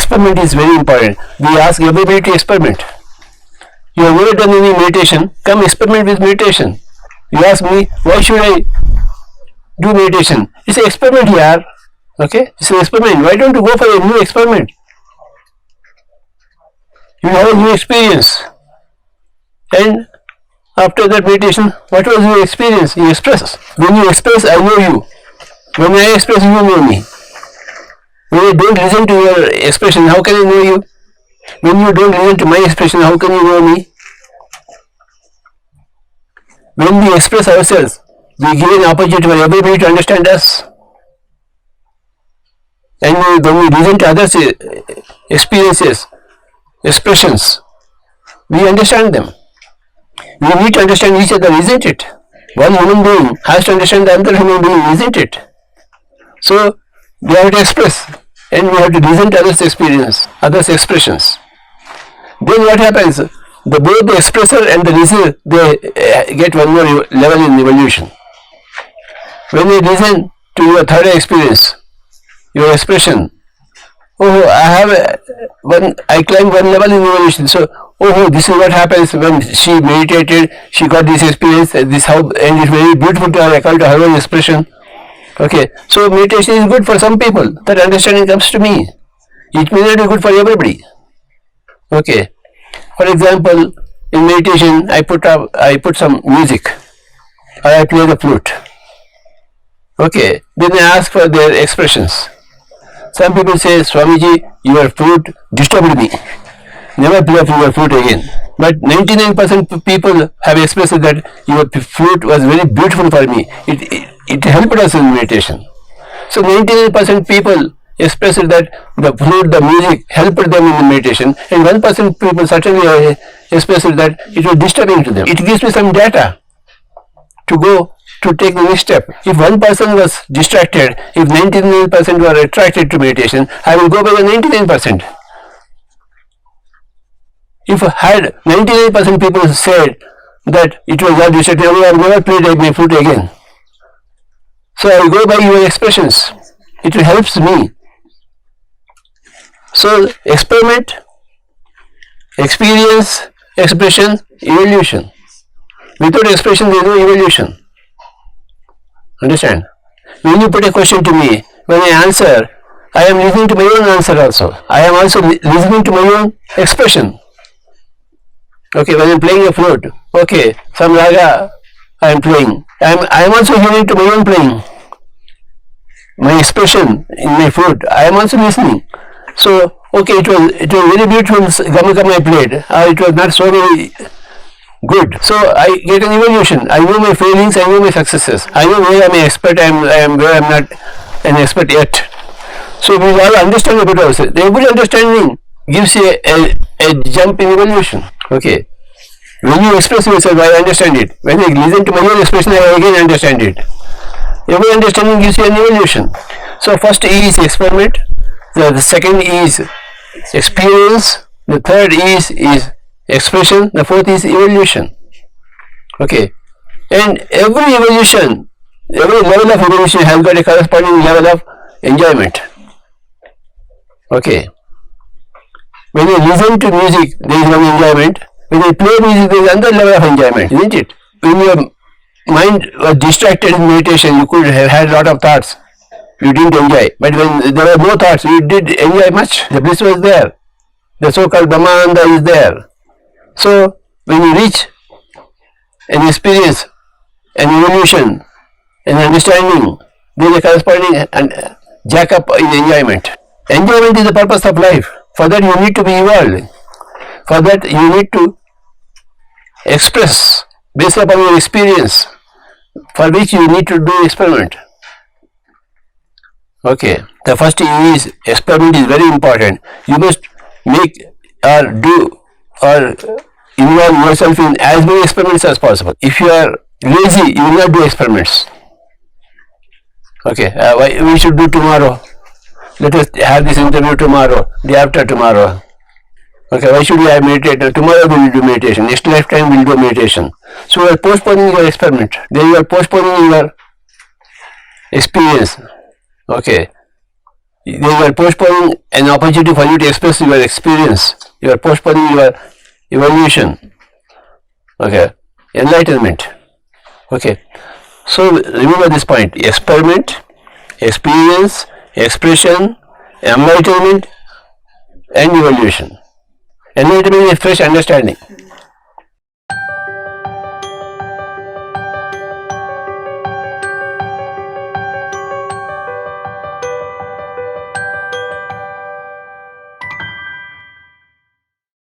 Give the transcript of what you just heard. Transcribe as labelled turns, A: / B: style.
A: experiment is very important. We ask everybody to experiment. You have never done any meditation, come experiment with meditation. You ask me, why should I do meditation? It's an experiment here. Okay? It's an experiment. Why don't you go for a new experiment? You have a new experience. And after that meditation, what was your experience? You express. When you express, I know you. When I express, you know me. When you don't listen to your expression, how can I know you? When you don't listen to my expression, how can you know me? When we express ourselves, we give an opportunity for everybody to understand us. And when we listen to others' experiences, expressions, we understand them. We need to understand each other, isn't it? One human being has to understand the other human being, isn't it? So, we have to express and we have to listen to others' experience, others' expressions. Then what happens? Both the expressor and the listener, they get one more level in evolution. When they listen to your third experience, your expression, I climbed one level in evolution. So, this is what happens when she meditated, she got this experience, and it's very beautiful to her account of her own expression. Okay, so meditation is good for some people. That understanding comes to me. It may not be good for everybody. Okay, for example, in meditation, I put some music, or I play the flute. Okay, then I ask for their expressions. Some people say, Swamiji, your flute disturbed me. Never play your flute again. But 99% of people have expressed that your flute was very beautiful for me. It helped us in meditation. So 99% people expressed that the flute, the music helped them in the meditation, and 1% people certainly expressed that it was disturbing to them. It gives me some data to go to take the next step. If one person was distracted, if 99% were attracted to meditation, I will go by the 99%. If had 99% people said that it was not distracted, I will never play my flute again. So I will go by your expressions. It helps me. So experiment, experience, expression, evolution. Without expression, there is no evolution. Understand? When you put a question to me, when I answer, I am listening to my own answer also. I am also listening to my own expression. Okay, when I am playing a flute, okay, some raga I am playing. I am also hearing to my own playing. My expression in my flute, I am also listening. So, okay, it was very beautiful Gamakam I played. It was not so very good. So I get an evolution. I know my failings, I know my successes. I know where I am an expert, I am where I am not an expert yet. So we all understand about ourselves. The good understanding gives you a jump in evolution. Okay. When you express yourself, I understand it. When I listen to my own expression, I again understand it. Every understanding gives you an evolution. So first E is experiment. The second E is experience. The third E is expression. The fourth is evolution. Okay. And every evolution, every level of evolution has got a corresponding level of enjoyment. Okay. When you listen to music, there is one enjoyment. When you play music, there is another level of enjoyment, isn't it? When your mind was distracted in meditation, you could have had a lot of thoughts. You didn't enjoy. But when there were no thoughts, you did enjoy much. The bliss was there. The so-called Brahmananda is there. So, when you reach an experience, an evolution, an understanding, there is a corresponding jack up in enjoyment. Enjoyment is the purpose of life. For that you need to be evolved. For that you need to express based upon your experience, for which you need to do experiment. Okay, the first is experiment is very important. You must make or do or involve yourself in as many experiments as possible. If you are lazy, you will not do experiments. Okay, we should do tomorrow. Let us have this interview tomorrow, day after tomorrow. Okay, why should we have meditation? Tomorrow we will do meditation, next lifetime we will do meditation. So you are postponing your experiment. Then you are postponing your experience. Okay. You are postponing an opportunity for you to express your experience. You are postponing your evolution. Okay, enlightenment. Okay, so remember this point: experiment, experience, expression, enlightenment, and evolution. Enlightenment is fresh understanding.